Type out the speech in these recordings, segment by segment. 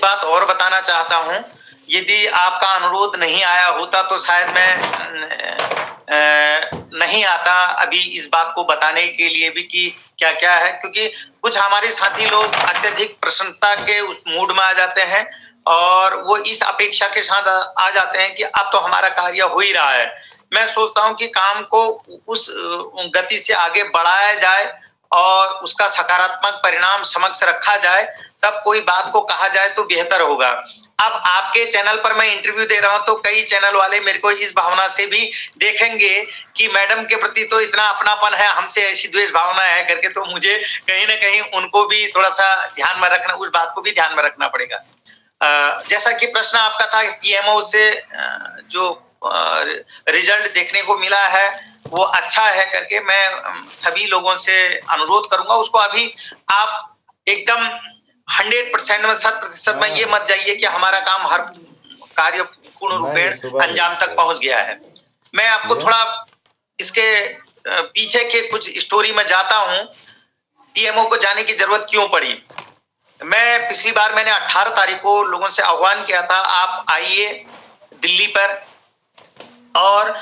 बात और बताना चाहता हूँ, यदि आपका अनुरोध नहीं आया होता तो शायद मैं नहीं आता अभी इस बात को बताने के लिए भी कि क्या-क्या है, क्योंकि कुछ हमारे साथी लोग अत्यधिक प्रसन्नता के उस मूड में आ जाते हैं और वो इस अपेक्षा के साथ आ जाते हैं कि अब तो हमारा कार्य हो ही रहा है। मैं सोचता हूँ कि काम को उस गति से आगे बढ़ाया जाए और उसका सकारात्मक परिणाम समक्ष रखा जाए, तब कोई बात को कहा जाए तो बेहतर होगा। अब आपके चैनल पर मैं इंटरव्यू दे रहा हूं तो कई चैनल वाले मेरे को इस भावना से भी देखेंगे कि मैडम के प्रति तो इतना अपनापन है, हमसे ऐसी द्वेष भावना है करके, तो मुझे कहीं ना कहीं उनको भी थोड़ा सा ध्यान में रखना, उस बात को भी ध्यान में रखना पड़ेगा। जैसा कि प्रश्न आपका था पीएमओ से जो रिजल्ट देखने को मिला है वो अच्छा है करके, मैं सभी लोगों से अनुरोध करूंगा उसको अभी आप एकदम 100% में 100% में ये मत जाइए कि हमारा काम हर कार्य पूर्ण रूपेण अंजाम तक पहुंच गया है। मैं आपको थोड़ा इसके पीछे के कुछ स्टोरी में जाता हूं, पीएमओ को जाने की जरूरत क्यों पड़ी। मैं पिछली बार मैंने 18 तारीख को लोगों से आह्वान किया था, आप आइए दिल्ली पर, और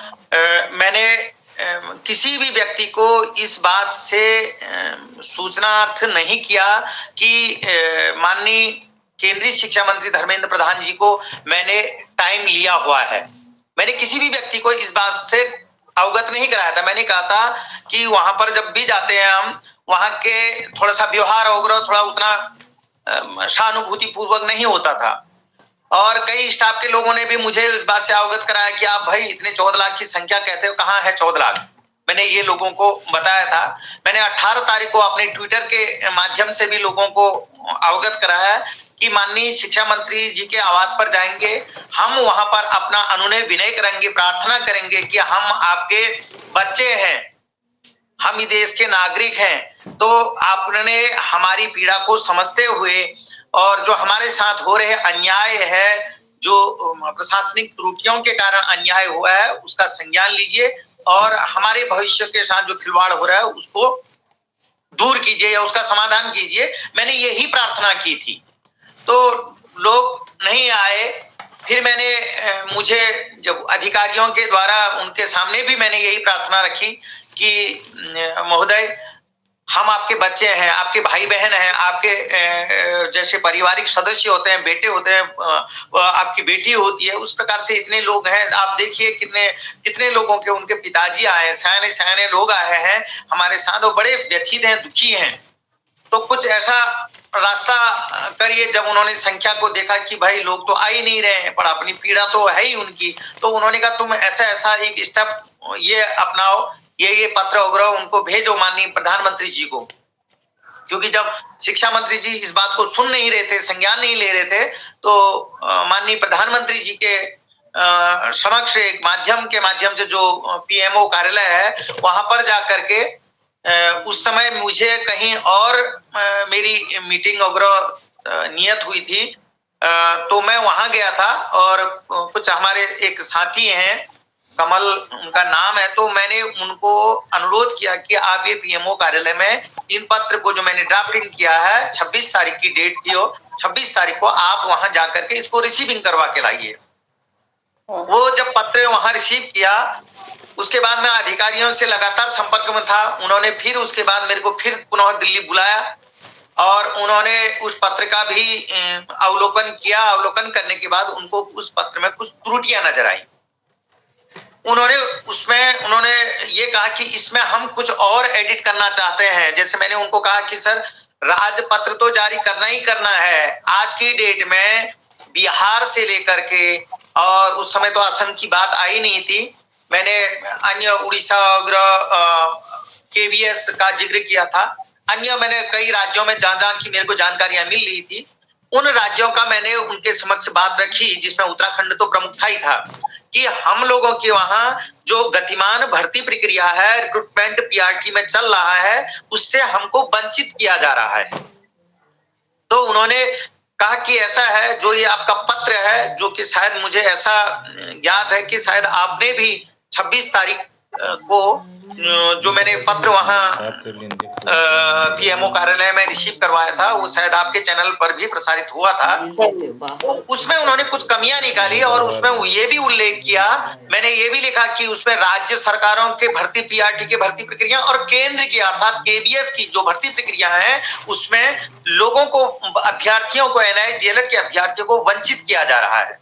मैंने किसी भी व्यक्ति को इस बात से सूचनार्थ नहीं किया कि माननीय केंद्रीय शिक्षा मंत्री धर्मेंद्र प्रधान जी को मैंने टाइम लिया हुआ है। मैंने किसी भी व्यक्ति को इस बात से अवगत नहीं कराया था। मैंने कहा था कि वहां पर जब भी जाते हैं हम, वहां के थोड़ा सा व्यवहार वगैरह थोड़ा उतना सहानुभूति पूर्वक नहीं होता था, और कई स्टाफ के लोगों ने भी मुझे इस बात से अवगत कराया कि आप भाई इतने 14 लाख की संख्या कहते हो, कहाँ है 14 लाख। मैंने ये लोगों को बताया था। मैंने 18 तारीख को अपने ट्विटर के माध्यम से भी लोगों को अवगत कराया कि माननीय शिक्षा मंत्री जी के आवास पर जाएंगे, हम वहां पर अपना अनुनय विनय करेंगे, प्रार्थना करेंगे कि हम आपके बच्चे हैं, हम इस देश के नागरिक हैं, तो आपने हमारी पीड़ा को समझते हुए और जो हमारे साथ हो रहे अन्याय है, जो प्रशासनिक त्रुटियों के कारण अन्याय हुआ है, उसका संज्ञान लीजिए और हमारे भविष्य के साथ जो खिलवाड़ हो रहा है उसको दूर कीजिए या उसका समाधान कीजिए। मैंने यही प्रार्थना की थी, तो लोग नहीं आए। फिर मैंने मुझे जब अधिकारियों के द्वारा उनके सामने भी मैंने यही प्रार्थना रखी कि महोदय, हम आपके बच्चे हैं, आपके भाई बहन हैं, आपके जैसे पारिवारिक सदस्य होते हैं, बेटे होते हैं, आपकी बेटी होती है, उस प्रकार से इतने लोग हैं। आप देखिए कितने कितने लोगों के उनके पिताजी आए, सयाने सयाने लोग आए हैं हमारे साथ, वो बड़े व्यथित हैं, दुखी हैं। तो कुछ ऐसा रास्ता करिए। जब उन्होंने संख्या को देखा कि भाई लोग तो आ ही नहीं रहे हैं, पर अपनी पीड़ा तो है ही उनकी, तो उन्होंने कहा तुम ऐसा ऐसा एक स्टेप ये अपनाओ, ये पत्र वगैरह उनको भेजो माननीय प्रधानमंत्री जी को। क्योंकि जब शिक्षा मंत्री जी इस बात को सुन नहीं रहे थे, संज्ञान नहीं ले रहे थे, तो माननीय प्रधानमंत्री जी के समक्ष एक माध्यम से जो पीएमओ कार्यालय है वहां पर जाकर के उस समय मुझे कहीं और मेरी मीटिंग वगैरह नियत हुई थी, तो मैं वहां गया था और कुछ हमारे एक साथी हैं, कमल उनका नाम है, तो मैंने उनको अनुरोध किया कि आप ये पीएमओ कार्यालय में इन पत्र को जो मैंने ड्राफ्टिंग किया है, 26 तारीख की डेट थी वो, 26 तारीख को आप वहां जाकर के इसको रिसीविंग करवा के लाइए। वो जब पत्र वहां रिसीव किया, उसके बाद मैं अधिकारियों से लगातार संपर्क में था। उन्होंने फिर उसके बाद मेरे को फिर पुनः दिल्ली बुलाया और उन्होंने उस पत्र का भी अवलोकन किया। अवलोकन करने के बाद उनको उस पत्र में कुछ त्रुटियां नजर आई। उन्होंने ये कहा कि इसमें हम कुछ और एडिट करना चाहते हैं। जैसे मैंने उनको कहा कि सर, राजपत्र तो जारी करना ही करना है। आज की डेट में बिहार से लेकर के, और उस समय तो असम की बात आई नहीं थी, मैंने अन्य उड़ीसा वगैरह केवीएस का जिक्र किया था, अन्य मैंने कई राज्यों में जहां की मेरे को जानकारियां मिल रही थी, उन राज्यों का मैंने उनके समक्ष बात रखी, जिसमें उत्तराखंड तो प्रमुखता ही था, कि हम लोगों के वहां जो गतिमान भर्ती प्रक्रिया है, रिक्रूटमेंट पीआरटी में चल रहा है, उससे हमको वंचित किया जा रहा है। तो उन्होंने कहा कि ऐसा है, जो ये आपका पत्र है, जो कि शायद मुझे ऐसा ज्ञात है कि शायद आपने भी 26 तारीख को जो मैंने पत्र वहां पीएमओ कार्यालय में रिसीव करवाया था, वो शायद आपके चैनल पर भी प्रसारित हुआ था। तो उसमें उन्होंने कुछ कमियां निकाली और उसमें ये भी उल्लेख किया, मैंने ये भी लिखा कि उसमें राज्य सरकारों के भर्ती पीआरटी के भर्ती प्रक्रिया और केंद्र की अर्थात केबीएस की जो भर्ती प्रक्रिया है, उसमें लोगों को, अभ्यर्थियों को, एनआईएस डीएलएड के अभ्यर्थियों को वंचित किया जा रहा है।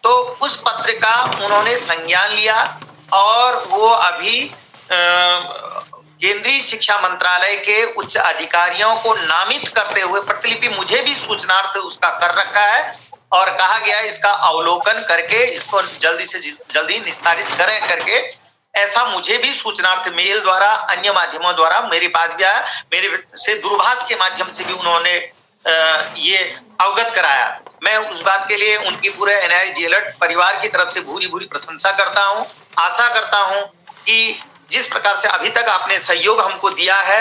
तो उस पत्र का उन्होंने संज्ञान लिया और वो अभी केंद्रीय शिक्षा मंत्रालय के उच्च अधिकारियों को नामित करते हुए प्रतिलिपि मुझे भी सूचनार्थ उसका कर रखा है और कहा गया इसका अवलोकन करके इसको जल्दी से जल्दी निस्तारित करें करके, ऐसा मुझे भी सूचनार्थ मेल द्वारा, अन्य माध्यमों द्वारा मेरे पास भी आया। मेरे से दूरभाष के माध्यम से भी उन्होंने ये अवगत कराया। मैं उस बात के लिए उनकी पूरे एनआईएस डीएलएड परिवार की तरफ से भूरी भूरी प्रशंसा करता हूं। आशा करता हूं कि जिस प्रकार से अभी तक आपने सहयोग हमको दिया है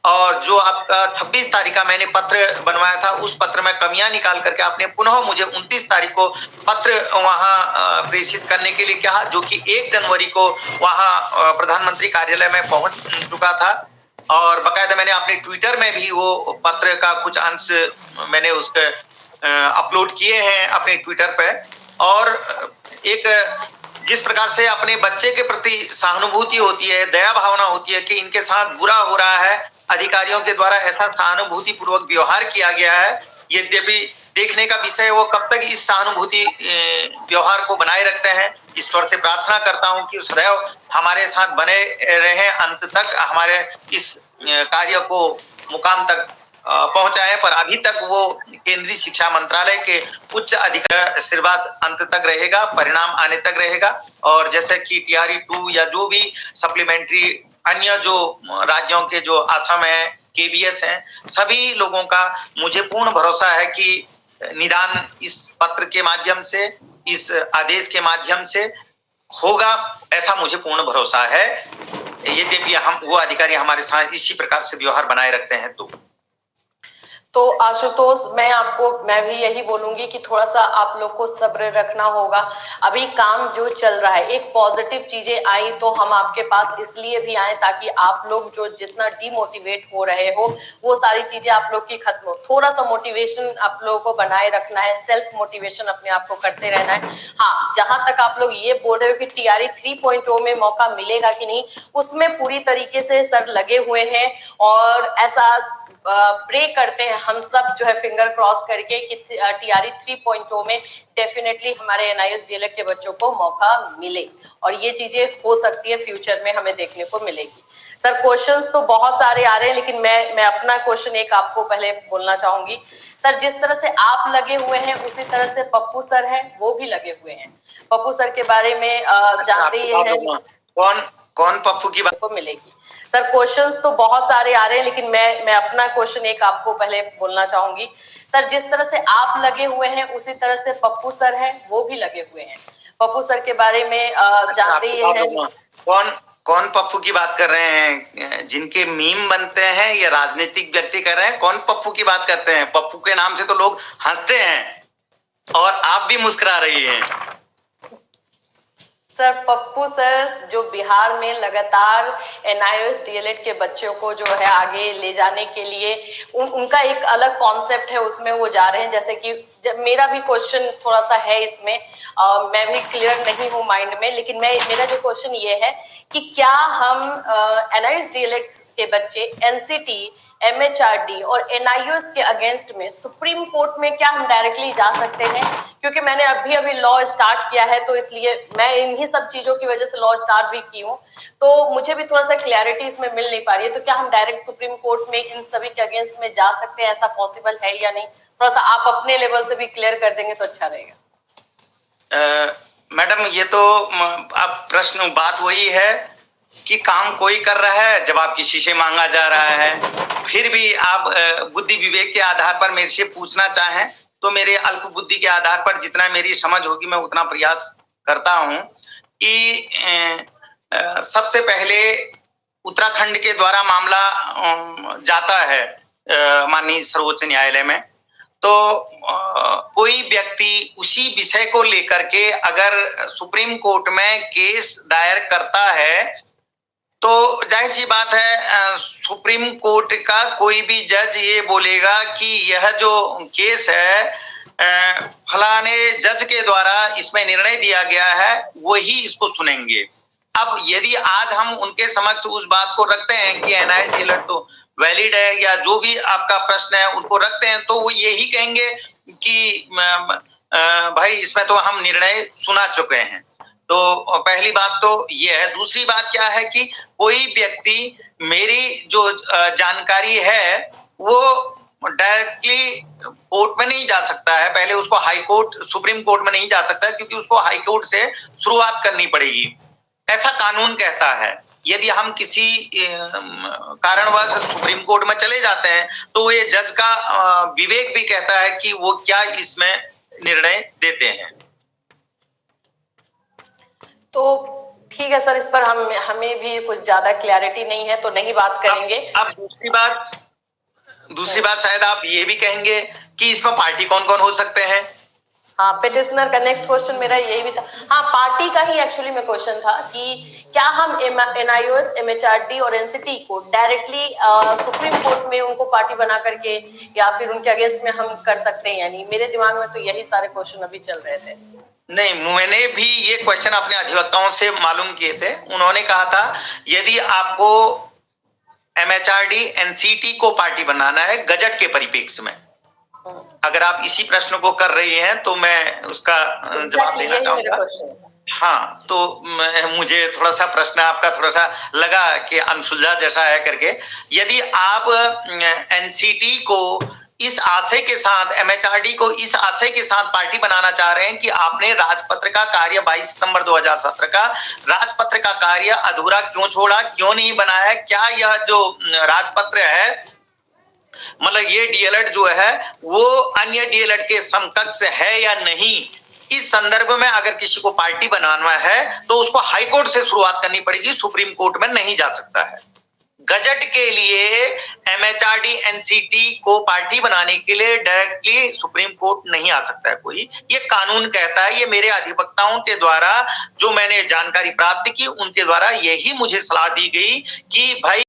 और जो आपका 26 तारीख का मैंने पत्र बनवाया था, उस पत्र में कमियां निकाल करके आपने पुनः मुझे 29 तारीख को पत्र वहां प्रेषित करने के लिए कहा, जो कि 1 जनवरी को वहां प्रधानमंत्री कार्यालय में पहुंच चुका था और बकायदा मैंने अपने ट्विटर में भी वो पत्र का कुछ अंश मैंने उसके अपलोड किए हैं अपने ट्विटर पे। और एक जिस प्रकार से अपने बच्चे के प्रति सहानुभूति होती है, दया भावना होती है कि इनके साथ बुरा हो रहा है, अधिकारियों के द्वारा ऐसा सहानुभूति पूर्वक व्यवहार किया गया है, यद्यपि देखने का विषय वो कब तक इस सहानुभूति व्यवहार को बनाए रखते हैं। ईश्वर से प्रार्थना करता हूं कि सदैव हमारे साथ बने रहे, अंत तक हमारे इस कार्य को मुकाम तक पहुंचाए। पर अभी तक वो केंद्रीय शिक्षा मंत्रालय के उच्च अधिकारी आशीर्वाद अंत तक रहेगा, परिणाम आने तक रहेगा। और जैसे कि टीआरई 2 या जो भी सप्लीमेंट्री अन्य जो राज्यों के जो असम है, केबीएस है, सभी लोगों का मुझे पूर्ण भरोसा है कि निदान इस पत्र के माध्यम से, इस आदेश के माध्यम से होगा, ऐसा मुझे पूर्ण भरोसा है। यद्यपि हम वो अधिकारी हमारे साथ इसी प्रकार से व्यवहार बनाए रखते हैं। तो आशुतोष, मैं भी यही बोलूंगी कि थोड़ा सा आप लोग को सब्र रखना होगा। अभी काम जो चल रहा है, एक पॉजिटिव चीजें आई तो हम आपके पास इसलिए भी आए ताकि आप लोग जो जितना डिमोटिवेट हो रहे हो वो सारी चीजें आप लोग की खत्म हो। थोड़ा सा मोटिवेशन आप लोगों को बनाए रखना है, सेल्फ मोटिवेशन अपने आप को करते रहना है। हाँ, जहां तक आप लोग ये बोल रहे हो कि टीआरई 3.0 में मौका मिलेगा कि नहीं, उसमें पूरी तरीके से सर लगे हुए हैं और ऐसा प्रे करते हैं हम सब जो है फिंगर क्रॉस करके कि टीआरई 3.0 में डेफिनेटली हमारे एनआईएस डीएलएड के बच्चों को मौका मिले और ये चीजें हो सकती है फ्यूचर में हमें देखने को मिलेगी। सर क्वेश्चंस तो बहुत सारे आ रहे हैं, लेकिन मैं अपना क्वेश्चन एक आपको पहले बोलना चाहूंगी। सर, जिस तरह से आप लगे हुए हैं उसी तरह से पप्पू सर हैं, वो भी लगे हुए हैं। पप्पू सर के बारे में जानते ही हैं। कौन पप्पू की बात को मिलेगी। सर क्वेश्चंस तो बहुत सारे आ रहे हैं, लेकिन मैं अपना क्वेश्चन एक आपको पहले बोलना चाहूंगी। सर, जिस तरह से आप लगे हुए हैं उसी तरह से पप्पू सर हैं, वो भी लगे हुए हैं। पप्पू सर के बारे में जानते ही हैं। कौन पप्पू की बात कर रहे हैं? जिनके मीम बनते हैं या राजनीतिक व्यक्ति कर रहे हैं? कौन पप्पू की बात करते हैं? पप्पू के नाम से तो लोग हंसते हैं और आप भी मुस्कुरा रही हैं। सर, पप्पू सर जो बिहार में लगातार एनआईएस डीएलएड के बच्चों को जो है आगे ले जाने के लिए उनका एक अलग कॉन्सेप्ट है, उसमें वो जा रहे हैं। जैसे कि मेरा भी क्वेश्चन थोड़ा सा है इसमें, मैं भी क्लियर नहीं हूँ माइंड में, लेकिन मेरा जो क्वेश्चन ये है कि क्या हम एनआईएस डीएलएड के बच्चे एनसीटी, एमएचआरडी और एनआईओएस के अगेंस्ट में सुप्रीम कोर्ट में क्या हम डायरेक्टली जा सकते हैं? क्योंकि मैंने अभी लॉ स्टार्ट किया है, तो इसलिए मैं इन्हीं सब चीजों की वजह से लॉ स्टार्ट भी की हूँ, तो मुझे भी थोड़ा सा क्लैरिटी इसमें मिल नहीं पा रही है। तो क्या हम डायरेक्ट सुप्रीम कोर्ट में इन सभी के अगेंस्ट में जा सकते हैं? ऐसा पॉसिबल है या नहीं? थोड़ा सा आप अपने लेवल से भी क्लियर कर देंगे तो अच्छा रहेगा। मैडम, ये तो अब प्रश्न बात वही है कि काम कोई कर रहा है, जवाब किसी से मांगा जा रहा है। फिर भी आप बुद्धि विवेक के आधार पर मेरे से पूछना चाहें तो मेरे अल्प बुद्धि के आधार पर जितना मेरी समझ होगी मैं उतना प्रयास करता हूं कि सबसे पहले उत्तराखंड के द्वारा मामला जाता है माननीय सर्वोच्च न्यायालय में। तो कोई व्यक्ति उसी विषय को लेकर के अगर सुप्रीम कोर्ट में केस दायर करता है तो जाहिर सी बात है सुप्रीम कोर्ट का कोई भी जज ये बोलेगा कि यह जो केस है फलाने जज के द्वारा इसमें निर्णय दिया गया है, वही इसको सुनेंगे। अब यदि आज हम उनके समक्ष उस बात को रखते हैं कि एनआईए डीएलएड तो वैलिड है या जो भी आपका प्रश्न है उनको रखते हैं, तो वो यही कहेंगे कि भाई इसमें तो हम निर्णय सुना चुके हैं। तो पहली बात तो ये है। दूसरी बात क्या है कि कोई व्यक्ति मेरी जो जानकारी है वो डायरेक्टली कोर्ट में नहीं जा सकता है, पहले उसको हाई कोर्ट सुप्रीम कोर्ट में नहीं जा सकता, क्योंकि उसको हाई कोर्ट से शुरुआत करनी पड़ेगी, ऐसा कानून कहता है। यदि हम किसी कारणवश सुप्रीम कोर्ट में चले जाते हैं तो ये जज का विवेक भी कहता है कि वो क्या इसमें निर्णय देते हैं। तो ठीक है सर, इस पर हमें भी कुछ ज्यादा क्लैरिटी नहीं है तो नहीं बात करेंगे। अब दूसरी बात शायद आप ये भी कहेंगे कि इसमें पार्टी कौन कौन हो सकते हैं। हाँ, पिटिशनर का नेक्स्ट क्वेश्चन मेरा यही भी था। हाँ, पार्टी का ही एक्चुअली में क्वेश्चन था कि क्या हम एनआईओएस, एमएचआरडी और एनसीटी को डायरेक्टली सुप्रीम कोर्ट में उनको पार्टी बना करके या फिर उनके अगेंस्ट में हम कर सकते हैं? यानी मेरे दिमाग में तो यही सारे क्वेश्चन अभी चल रहे थे। नहीं, मैंने भी ये क्वेश्चन अपने अधिवक्ताओं से मालूम किए थे। उन्होंने कहा था यदि आपको एमएचआरडी, एनसीटी को पार्टी बनाना है गजट के परिप्रेक्ष्य में, अगर आप इसी प्रश्न को कर रही हैं तो मैं उसका जवाब देना चाहूंगा। हाँ, तो मुझे थोड़ा सा प्रश्न आपका थोड़ा सा लगा कि अनसुलझा जैसा है करके। यदि आप एनसीटी को इस आशय के साथ, एमएचआरडी को इस आशय के साथ पार्टी बनाना चाह रहे हैं कि आपने राजपत्र का कार्य 22 सितंबर 2017 का राजपत्र का कार्य अधूरा क्यों छोड़ा, क्यों नहीं बनाया, क्या यह जो राजपत्र है मतलब ये डीएलएड जो है वो अन्य डीएलएड के समकक्ष है या नहीं, इस संदर्भ में अगर किसी को पार्टी बनाना है तो उसको हाई कोर्ट से शुरुआत करनी पड़ेगी, सुप्रीम कोर्ट में नहीं जा सकता है। गजट के लिए एमएचआरडी, एनसीटी को पार्टी बनाने के लिए डायरेक्टली सुप्रीम कोर्ट नहीं आ सकता है कोई, ये कानून कहता है। ये मेरे अधिवक्ताओं के द्वारा जो मैंने जानकारी प्राप्त की उनके द्वारा यही मुझे सलाह दी गई कि भाई